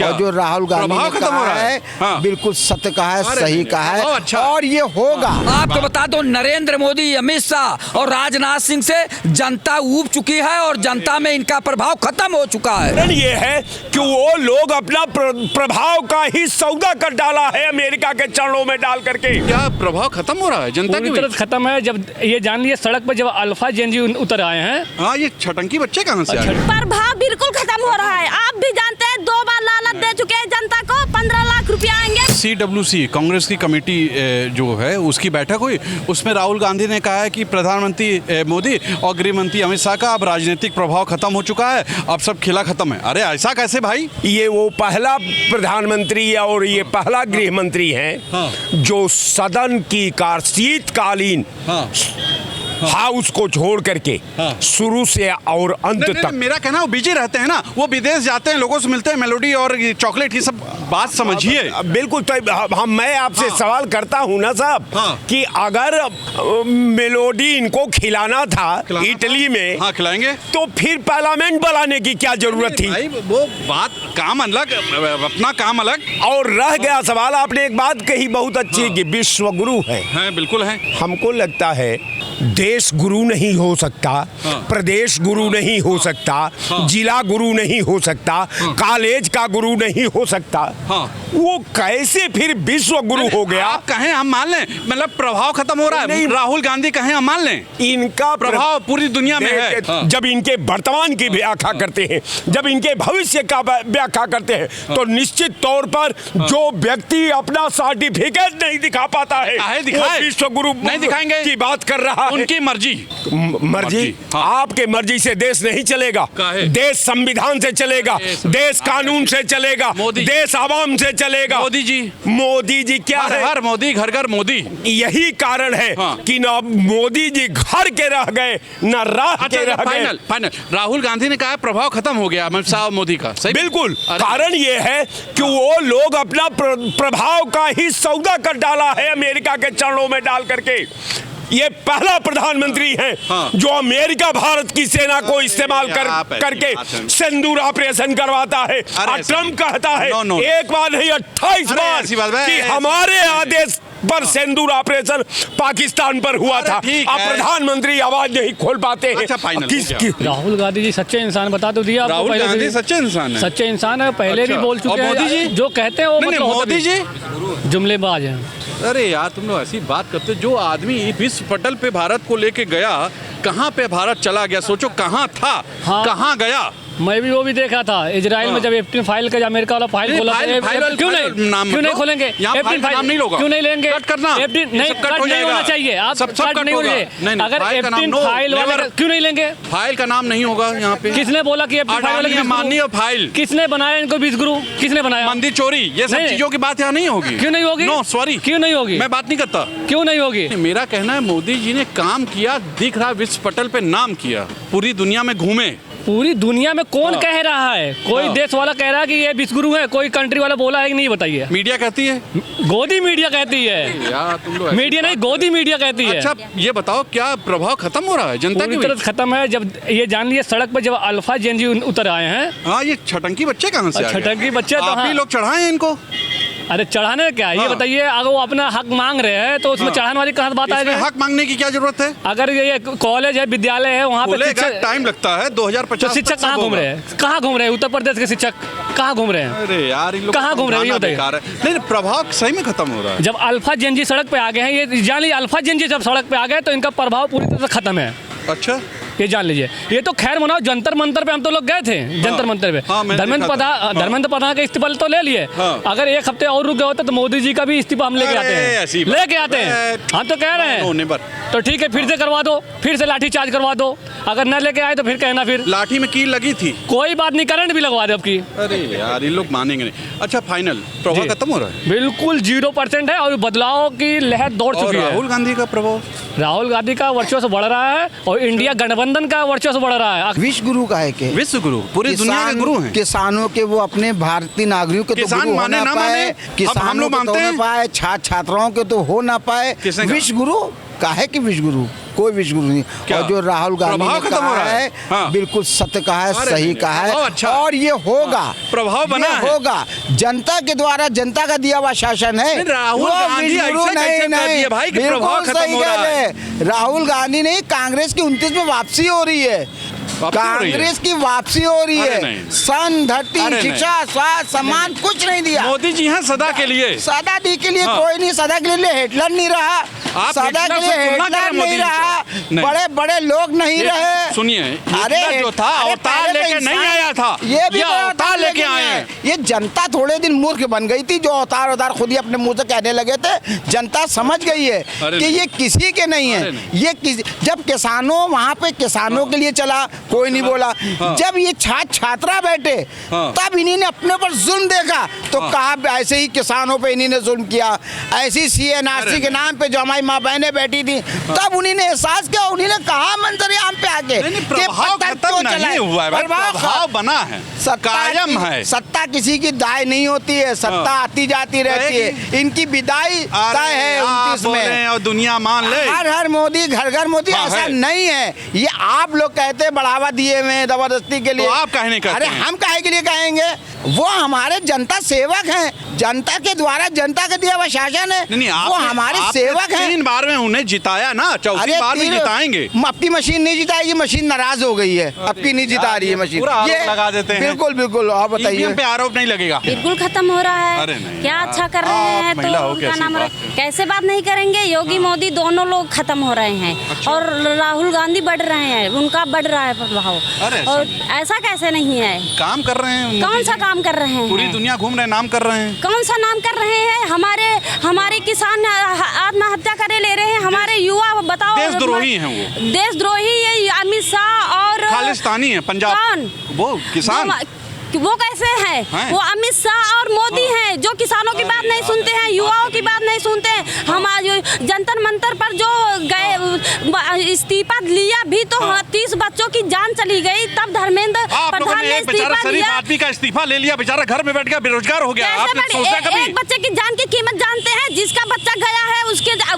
और जो राहुल गांधी ने कहा है बिल्कुल सत्य का है, सही का है। अच्छा। और ये होगा। आपको बता दो, नरेंद्र मोदी, अमित शाह और राजनाथ सिंह से जनता ऊब चुकी है और जनता में इनका प्रभाव खत्म हो चुका है। ये है कि वो लोग अपना प्रभाव का ही सौदा कर डाला है अमेरिका के चरणों में डाल करके। क्या प्रभाव खत्म हो रहा है जनता की तरफ? खत्म है। जब ये जान लिया सड़क पर, जब अल्फा जेनजी उतर आए हैं। हाँ, ये छटंकी बच्चे कहाँ से आए? प्रभाव बिल्कुल खत्म हो रहा है। आप भी जानते हैं, 2 बार लालच दे चुके हैं जनता को, 15 लाख रुपया आएंगे। CWC कांग्रेस की कमेटी जो है उसकी बैठक हुई, उसमें राहुल गांधी ने कहा है कि प्रधानमंत्री मोदी और गृह मंत्री अमित शाह का अब राजनीतिक प्रभाव खत्म हो चुका है, अब सब खेला खत्म है। अरे ऐसा कैसे भाई? ये वो पहला प्रधानमंत्री और ये पहला गृह मंत्री है जो सदन की शीतकालीन हाउस को छोड़ करके शुरू से और अंत तक। मेरा कहना, वो बिजी रहते हैं ना, वो विदेश जाते हैं, लोगों से मिलते हैं, मेलोडी और चॉकलेट ये सब बात समझिए। बिल्कुल। तो मैं आपसे सवाल करता हूँ ना साहब कि अगर मेलोडी इनको खिलाना था इटली में, खिलाएंगे, तो फिर पार्लियामेंट बुलाने की क्या जरूरत थी? भाई वो बात, काम अलग, अपना काम अलग। और रह गया सवाल, आपने एक बात कही बहुत अच्छी कि विश्व गुरु है। बिल्कुल है। हमको लगता है देश गुरु नहीं हो सकता, प्रदेश गुरु नहीं हो सकता, जिला गुरु नहीं हो सकता, कॉलेज का गुरु नहीं हो सकता। वो कैसे फिर विश्व गुरु हो गया? आप कहें हम मान लें, मतलब प्रभाव खत्म हो रहा है। राहुल गांधी कहें हम मान लें, इनका प्रभाव पूरी दुनिया में है। जब इनके वर्तमान की व्याख्या करते हैं, जब इनके भविष्य का व्याख्या करते हैं, तो निश्चित तौर पर जो व्यक्ति अपना सर्टिफिकेट नहीं दिखा पाता है, वो विश्व गुरु नहीं दिखाएंगे की बात कर रहा है। उनकी मर्जी। आपके मर्जी से देश नहीं चलेगा। देश संविधान से चलेगा, देश कानून से चलेगा, देश आवाम से चलेगा। मोदी जी क्या है? हर मोदी, घर घर मोदी। यही कारण है कि न मोदी जी घर के रह गए, न राह के रह गए। फाइनल राहुल गांधी ने कहा प्रभाव खत्म हो गया अमित शाह मोदी का। बिल्कुल। कारण ये है कि वो लोग अपना प्रभाव का ही सौदा कर डाला है अमेरिका के चरणों में डाल करके। ये पहला प्रधानमंत्री है जो अमेरिका भारत की सेना को इस्तेमाल करके सिंदूर ऑपरेशन करवाता है। और ट्रम्प कहता है एक बार नहीं 28 बार कि हमारे आदेश पर सिंदूर ऑपरेशन पाकिस्तान पर हुआ था। अब प्रधानमंत्री आवाज नहीं खोल पाते हैं। राहुल गांधी जी सच्चे इंसान, बता तो दिया। राहुल गांधी सच्चे इंसान है। सच्चे इंसान है, पहले भी बोल चुके हैं। मोदी जी जो कहते हैं वो मोदी जी जुमलेबाज हैं। अरे यार, तुम लोग ऐसी बात करते, जो आदमी विश्व पटल पे भारत को लेके गया, कहाँ पे भारत चला गया? सोचो कहाँ था, कहाँ गया? मैं भी वो भी देखा था इजराइल में, जब एप्टिन फाइल का अमेरिका वाला फाइल खोला। क्यों नहीं खोलेंगे? एप्टिन फाइल क्यों नहीं लेंगे? कट करना नहीं होना चाहिए। आप कट नहीं होंगे। अगर एप्टिन फाइल वाले क्यों नहीं लेंगे? फाइल का नाम नहीं होगा यहाँ पे। किसने बोला कि एप्टिन फाइल वाले माननीय फाइल? किसने बनाया इनको विश्व गुरु? किसने बनाया? मंदिर चोरी, ये सब चीजों की बात यहाँ नहीं होगी। क्यों नहीं होगी? नो सॉरी, क्यों नहीं होगी? मैं बात नहीं करता। क्यों नहीं होगी? मेरा कहना है मोदी जी ने काम किया, दिख रहा विश्व पटल पे, नाम किया, पूरी दुनिया में घूमे। पूरी दुनिया में कौन कह रहा है? कोई देश वाला कह रहा है कि ये विश्व गुरु है? कोई कंट्री वाला बोला है कि नहीं? बताइए। मीडिया कहती है, गोदी मीडिया कहती है यार, तुम लोग मीडिया नहीं, गोदी मीडिया कहती है। अच्छा ये बताओ, क्या प्रभाव खत्म हो रहा है जनता की तरफ? खत्म है। जब ये जान लिया सड़क पर, जब अल्फा जेनजी उतर आए हैं। हाँ, ये छटंकी बच्चे कहाँ से? छटंकी बच्चे तो आप ही लोग चढ़ाए हैं इनको। अरे चढ़ाने क्या? ये बताइए, अगर वो अपना हक मांग रहे हैं तो उसमें चढ़ाने वाली कहाँ बात आएगी? हक मांगने की क्या जरूरत है? अगर ये कॉलेज है, विद्यालय है, वहाँ पे टाइम लगता है 2050। शिक्षक कहाँ घूम रहे हैं? कहाँ घूम रहे हैं? उत्तर प्रदेश के शिक्षक कहाँ घूम रहे हैं? अरे यार, इन लोग कहाँ घूम रहे हैं? ये बताइए। नहीं, प्रभाव सही में खत्म हो रहा है। जब अल्फा जेनजी सड़क पे आ गए हैं, ये जान लीजिए, अल्फा जेनजी जब सड़क पे आ गए तो इनका प्रभाव पूरी तरह से खत्म है। अच्छा, ये जान लीजिए। ये तो खैर मनाओ, जंतर मंतर पे हम तो लोग गए थे। जंतर मंतर पे धर्मेंद्र प्रधान का इस्तीफा तो ले लिए। अगर एक हफ्ते और रुक गए होते तो मोदी जी का भी इस्तीफा हम लेके आते हैं। हम तो कह रहे हैं, तो ठीक है, फिर से करवा दो, फिर से लाठी चार्ज करवा दो। अगर न लेके आए तो फिर कहना, फिर लाठी में कील लगी थी, कोई बात नहीं, करंट भी लगवा दे आपकी। अरे यार, ये लोग मानेंगे नहीं। अच्छा, फाइनल प्रभाव खत्म हो रहा है? बिल्कुल 0% है और बदलाव की लहर दौड़ चुकी है। राहुल गांधी का प्रभाव, राहुल गांधी का वर्चस्व बढ़ रहा है और इंडिया गठबंधन का वर्चस्व बढ़ रहा है। विश्व गुरु का है के विश्व गुरु पूरी दुनिया के गुरु हैं। किसानों के, वो अपने भारतीय नागरिकों के तो गुरु हो ना पाए, किसानों के तो हो ना पाए, छात्राओं के तो हो ना पाए, विश्व गुरु काहे कि विश्वगुरु, कोई विश्वगुरु नहीं। क्या? और जो राहुल गांधी प्रभाव ने खत्म हो कहा रहा है। है हाँ। बिल्कुल सत्य कहा है, अरे सही नहीं, कहा है, प्रभाव अच्छा। और ये होगा, प्रभाव बना ये है। होगा। जनता के द्वारा जनता का दिया हुआ शासन है। नहीं, राहुल वो गांधी विश्वगुरु ऐसे कैसे कर दिए भाई कि बिल्कुल प्रभाव खत्म सही हो रहा कह रहे हैं। राहुल गांधी ने कांग्रेस की 29 में वापसी हो रही है, वापसी हो रही है? कांग्रेस की वापसी हो रही अरे है। नहीं। सन धरती अरे नहीं। शिक्षा स्वास्थ्य सम्मान कुछ नहीं दिया। मोदी जी हैं सदा के लिए। सदा दी के लिए हाँ। कोई नहीं, सदा के लिए हिटलर नहीं रहा, आप सदा हिटलर के से लिए तुलना कर रहे हिटलर हैं मोदी नहीं जी रहा, से। नहीं। बड़े बड़े लोग नहीं रहे। सुनिए, हिटलर जो था अरे अवतार पहले तो लेके नहीं इंसान- आया था, ये भी ये तो अवतार लेके आए हैं। ये जनता थोड़े दिन मूर्ख बन गई थी, जो अवतार खुद ही अपने मुंह से कहने लगे थे। जनता समझ गई है अरे कि नहीं। ये किसी के नहीं अरे है। नहीं। ये जब किसानों वहाँ पे किसानों के लिए चला, कोई नहीं बोला। हाँ। जब ये छात्रा बैठे हाँ। तब इन्हीं ने अपने पर जुल्म देखा, तो हाँ। कहा ऐसे ही किसानों पे इन्हीं ने जुल्म किया। ऐसी सीएनआरसी के नाम पे जो हमारी माँ बहनें बैठी थी, तब उन्हीं ने एहसास किया, उन्हीं ने कहा मंजरियाम पे आके नहीं, कि प्रभाव पत्थर खत्म क्यों नहीं चलाए? हुआ है भाई, प्रभाव बना है, कायम है। सत्ता किसी की दाय नहीं होती है, सत्ता आती जाती रहती है। इनकी विदाई तय है 29 में, और दुनिया मान ले। हर हर मोदी, घर घर मोदी, हाँ, ऐसा है। नहीं है। ये आप लोग कहते हैं बढ़ावा दिए हुए हैं जबरदस्ती के लिए। तो आप काहे नहीं कहते अरे हैं? हम काहे के लिए कहेंगे? वो हमारे जनता सेवक हैं, जनता के द्वारा जनता का दिया हुआ शासन है। नहीं, वो हमारे सेवक हैं। 3 बार में उन्हें जिताया ना, चौथी बार भी जिताएंगे। अपनी मशीन नहीं जिताएगी, मशीन नाराज हो गई है, अपनी नहीं जिता रही है मशीन। पूरा आरोप लगा देते हैं। बिल्कुल बिल्कुल। आप बताइए। EVM पे आरोप नहीं लगेगा। बिल्कुल खत्म हो रहा अरे है। नहीं क्या यार, अच्छा कर रहे आप हैं महिला तो हो, उनका कैसी नाम बात कैसे बात नहीं करेंगे। योगी मोदी दोनों लोग खत्म हो रहे हैं। अच्छा। और राहुल गांधी बढ़ रहे हैं, उनका बढ़ रहा है प्रभाव। अरे ऐसा और नहीं। ऐसा कैसे नहीं है? काम कर रहे हैं कौन मोदी सा जी। काम कर रहे हैं? पूरी दुनिया घूम रहे हैं, नाम कर रहे हैं। कौन सा नाम कर रहे हैं? हमारे किसान आत्महत्या करे ले रहे हैं, हमारे युवा बताओ। देशद्रोही हैं वो। देशद्रोही ये अमित शाह और खालिस्तानी है पंजाब। कौन? वो किसान। वो कैसे हैं? हैं? वो अमित शाह और मोदी हैं, जो किसानों की बात नहीं सुनते हैं, युवाओं की बात नहीं सुनते हैं। हम आज जंतर मंतर पर जो गए इस्तीफा लिया भी तो 30 बच्चों की जान चली गई, तब धर्मेंद्र आप लोगों प्रधान ने ने एक बेचारा इस्तीफा शरीफ लिया। आदमी का इस्तीफा ले लिया, बेचारा घर में बैठ गया, बेरोजगार हो गया। आपने सोचा कभी? एक बच्चे की जान की कीमत जानते हैं? जिसका बच्चा गया है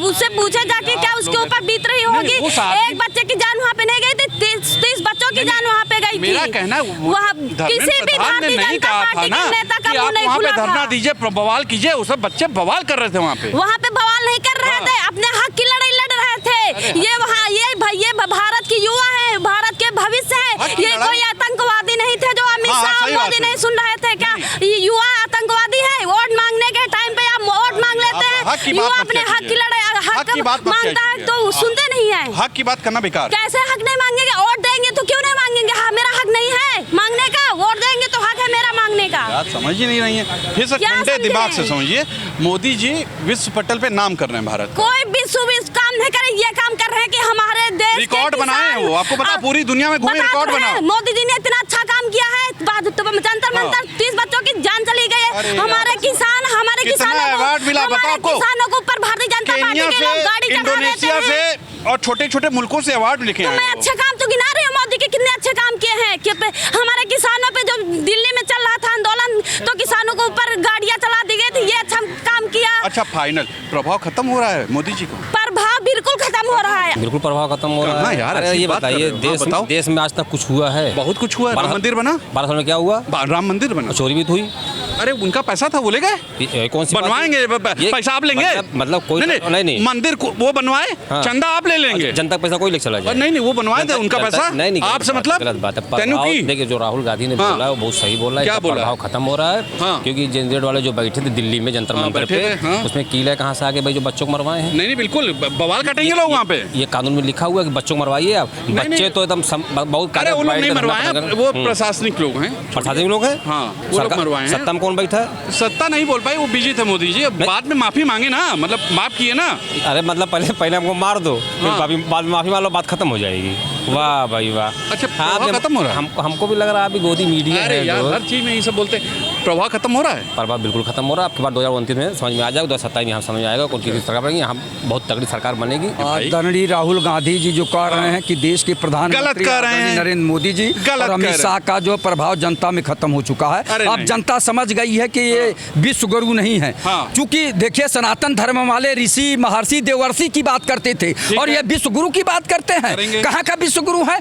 उससे पूछे जाके, क्या उसके ऊपर बीत रही होगी? उस आदमी- एक बच्चे की जान वहाँ पे नहीं गई थी, 30 बच्चों की जान वहाँ पे गई थी। मेरा कहना वहाँ किसी भी प्रधान ने भारतीय नहीं जनता कहा था पार्टी ना के नेता का कि मुंह आप नहीं वहाँ पे खुला धरना था। दीजिए, बवाल कीजिए। उस बच्चे बवाल कर रहे थे वहाँ पे। वहाँ पे बवाल नहीं कर रहे थे, अपने हक की लड़ाई लड़ रहे थे। ये वहाँ ये भारत की युवा है, भारत के भविष्य हक है। की ये लड़ाई? कोई आतंकवादी नहीं थे जो अमित हाँ, शाह सही और बात मोदी है। नहीं सुन रहे थे क्या? ये युवा आतंकवादी है। वोट मांगने के टाइम पे आप वोट मांग लेते आप हक की हैं। बात युवा मत अपने कीजिए। हक की लड़ाई हक की बात मत मांगता है कीजिए। तो सुनते नहीं है। हक की बात करना बेकार। कैसे हक नहीं मांगेंगे? वोट देंगे तो क्यों नहीं मांगेंगे? हाँ, मेरा हक नहीं है मांगने का। वोट देंगे तो हक है मेरा मांगने का। बात समझ ही नहीं रही है। फिर से क्या ठंडे समझे? दिमाग से समझिए, मोदी जी विश्व पटल पे नाम कर रहे हैं भारत का। कोई विश्व काम नहीं करे, ये काम कर रहे हैं कि हमारे देश के रिकॉर्ड बनाए हैं किसान- वो, आपको पता है, पूरी दुनिया में घूमे बता रिकॉर्ड तो रहे बना। हैं, मोदी जी ने इतना अच्छा काम किया है। जंतर मंतर 30 बच्चों की जान चली गई है। अरे हमारे कितना किसानों को अवार्ड मिला बताओ हमारे आपको? किसानों को ऊपर भारतीय जनता पार्टी केन्या के लोग से, गाड़ी चढ़ा देते इंडोनेशिया हैं। से और छोटे छोटे मुल्कों से अवार्ड लिखे तो आए मैं हैं वो। अच्छे काम तो गिना रही हूँ। मोदी के कितने अच्छे काम किए हैं कि हमारे किसानों पे जो दिल्ली में चल रहा था आंदोलन, तो किसानों को ऊपर गाड़ियाँ चला दी गई थी। ये अच्छा काम किया। अच्छा, फाइनल प्रभाव खत्म हो रहा है मोदी जी को। प्रभाव बिल्कुल खत्म हो रहा है। बिल्कुल प्रभाव खत्म हो रहा कहाँ है यार, अरे ऐसी ये बात कर बताइए, रहे हो? हाँ, बताओ। देश में आज तक कुछ हुआ है? बहुत कुछ हुआ है। राम मंदिर बना, 12 साल में क्या हुआ? राम मंदिर बना। चोरी भी तो हुई। अरे उनका पैसा था, वो ले गए। ये कौन सी बात है? बनवाएंगे, ये पैसा आप लेंगे। मतलब कोई नहीं मंदिर को वो बनवाए, हाँ। चंदा आप ले लेंगे। जनता का पैसा कोई लेके चला जाए। नहीं वो बनवाए थे, उनका पैसा नहीं आपसे मतलब गलत बात है। तेनू प्रभाव की देखिए, जो राहुल गांधी ने हाँ। बोला है वो बहुत सही बोला है। क्या इसका बोला है? प्रभाव खत्म हो रहा है। हाँ। क्योंकि जेनजेड वाले जो बैठे थे दिल्ली में जंतर हाँ, मंतर बैठे पे, थे, हाँ। उसमें कीले कहाँ से आके भाई जो बच्चों को मरवाए हैं। नहीं बिल्कुल बवाल काटेंगे लोग वहाँ पे। ये कानून में लिखा हुआ है कि बच्चों को मरवाइए आप। बच्चे तो एकदम बहुत अरे वो लोग नहीं मरवाए, वो प्रशासनिक लोग हैं, प्रशासनिक लोग हैं। हाँ, वो लोग मरवाए हैं। सत्ता में कौन बैठा है? सत्ता नहीं बोल पाए, वो बिजी थे मोदी जी। बाद में माफी मांगे ना, मतलब माफ किए ना। अरे मतलब पहले हमको मार दो, फिर हाँ। बाद में माफी मांगो, बात खत्म हो जाएगी। वाह भाई वाह। अच्छा, हाँ, प्रभाव खत्म हो रहा है। हमको भी लग रहा है अभी गोदी मीडिया अरे है यार, जो। हर चीज में ये सब बोलते हैं। प्रभाव खत्म हो रहा है। प्रभाव बिल्कुल खत्म हो रहा है। आपके बाद 2029 में समझ में आ जाएगा, 2027 में यहाँ समझ में आएगा कौन सी सरकार बनेगी। यहाँ बहुत तगड़ी सरकार बनेगी। आदरणीय राहुल गांधी जी जो कह रहे हैं कि देश के प्रधानमंत्री नरेंद्र मोदी जी और अमित शाह का जो प्रभाव जनता में खत्म हो चुका है। अब जनता समझ गई है कि ये विश्व गुरु नहीं है। क्योंकि देखिए, सनातन धर्म वाले ऋषि महर्षि देवर्षि की बात करते थे और ये विश्व गुरु की बात करते हैं। कहाँ का विश्व गुरु है?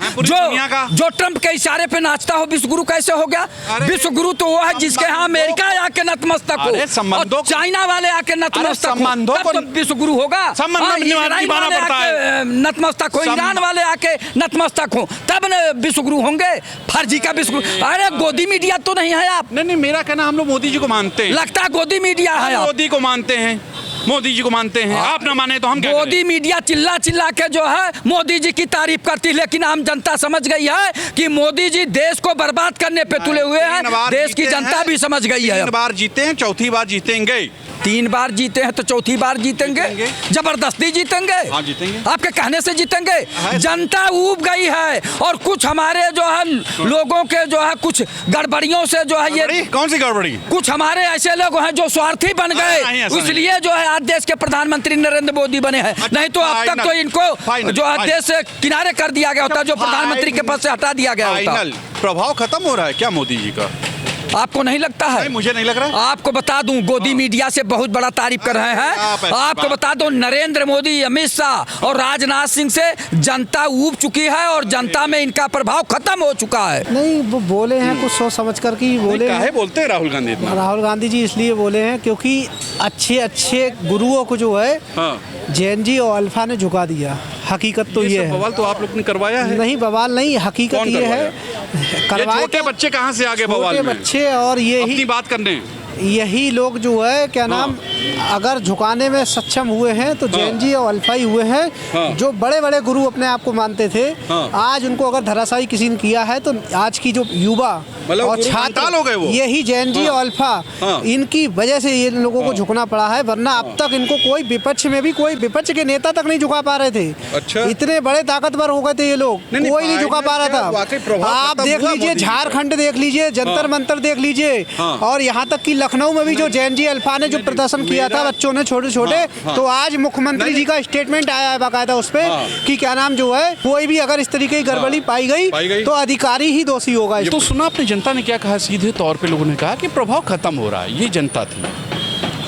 जो ट्रंप के इशारे पे नाचता हो, विश्व गुरु कैसे हो गया? विश्व गुरु तो वो है जिसके यहाँ अमेरिका आके नतमस्तक हो और चाइना वाले आके नतमस्तक हो, तब तो विश्व गुरु होगा। नतमस्तक हो, ईरान वाले आके नतमस्तक हो, तब न विश्व गुरु होंगे। फर्जी का विश्व गुरु। अरे गोदी मीडिया तो नहीं है आप। नहीं, मेरा कहना, हम लोग मोदी जी को मानते हैं। लगता है गोदी मीडिया है। मोदी को मानते हैं, मोदी जी को मानते हैं। आप ना माने तो हम क्या करें? मोदी मीडिया चिल्ला चिल्ला के जो है मोदी जी की तारीफ करती, लेकिन आम जनता समझ गई है कि मोदी जी देश को बर्बाद करने पे तुले हुए हैं। देश की जनता भी समझ गई है। 3 बार जीते हैं, चौथी बार जीतेंगे। 3 बार जीते हैं तो चौथी बार जीतेंगे। जबरदस्ती जीतेंगे। हाँ, जीतेंगे। आपके कहने से जीतेंगे। जनता ऊब गई है और कुछ हमारे जो है लोगों के जो है कुछ गड़बड़ियों से जो है ये कौन सी गड़बड़ी? कुछ हमारे ऐसे लोग हैं जो स्वार्थी बन गए, इसलिए जो है आज देश के प्रधानमंत्री नरेंद्र मोदी बने हैं। नहीं तो अब तक तो इनको जो है देश से किनारे कर दिया गया होता, जो प्रधानमंत्री के पद से हटा दिया गया होता। प्रभाव खत्म हो रहा है क्या मोदी जी का? आपको नहीं लगता है? नहीं, मुझे नहीं लग रहा है। आपको बता दूं, गोदी मीडिया से बहुत बड़ा तारीफ कर रहे हैं। आपको बता दूं, नरेंद्र मोदी, अमित शाह और राजनाथ सिंह से जनता ऊब चुकी है और जनता में इनका प्रभाव खत्म हो चुका है। नहीं, वो बोले हैं कुछ सोच समझ कर के बोले। काहे बोलते हैं राहुल गांधी? राहुल गांधी जी इसलिए बोले हैं क्योंकि अच्छे गुरुओं को जो है जैन और अल्फा ने झुका दिया। हकीकत तो ये है। बवाल तो आप लोग ने करवाया है। नहीं, बवाल नहीं, हकीकत ये है। छोटे बच्चे कहाँ से आगे बवाल में? बच्चे और ये अपनी बात करने यही लोग जो है क्या नाम अगर झुकाने में सक्षम हुए हैं तो जैन जी और अल्फाई हुए हैं। जो बड़े बड़े गुरु अपने आप को मानते थे, आज उनको अगर धराशायी किसी ने किया है तो आज की जो युवा और छात्र हो गए वो यही जैन जी और अल्फा, इनकी वजह से ये लोगों को झुकना पड़ा है। वरना अब तक इनको कोई विपक्ष में भी कोई विपक्ष के नेता तक नहीं झुका पा रहे थे। अच्छा। इतने बड़े ताकतवर हो गए थे ये लोग, कोई नहीं झुका पा रहा था। आप देख लीजिए, झारखंड देख लीजिए, जंतर मंतर देख लीजिए, और यहाँ तक की लखनऊ में भी जो जैन जी अल्फा ने जो प्रदर्शन किया था बच्चों ने छोटे छोटे, तो आज मुख्यमंत्री जी का स्टेटमेंट आया है बाकायदा उस पे कि क्या नाम जो है कोई भी अगर इस तरीके की गड़बड़ी पाई गई तो अधिकारी ही दोषी होगा। तो सुना आपने जनता ने क्या कहा? सीधे तौर पे लोगों ने कहा कि प्रभाव खत्म हो रहा है। ये जनता थी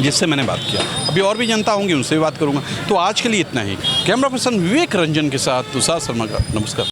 जिससे मैंने बात किया। अभी और भी जनता होंगी, उनसे भी बात करूंगा। तो आज के लिए इतना ही। कैमरा पर्सन विवेक रंजन के साथ तुषार शर्मा का नमस्कार।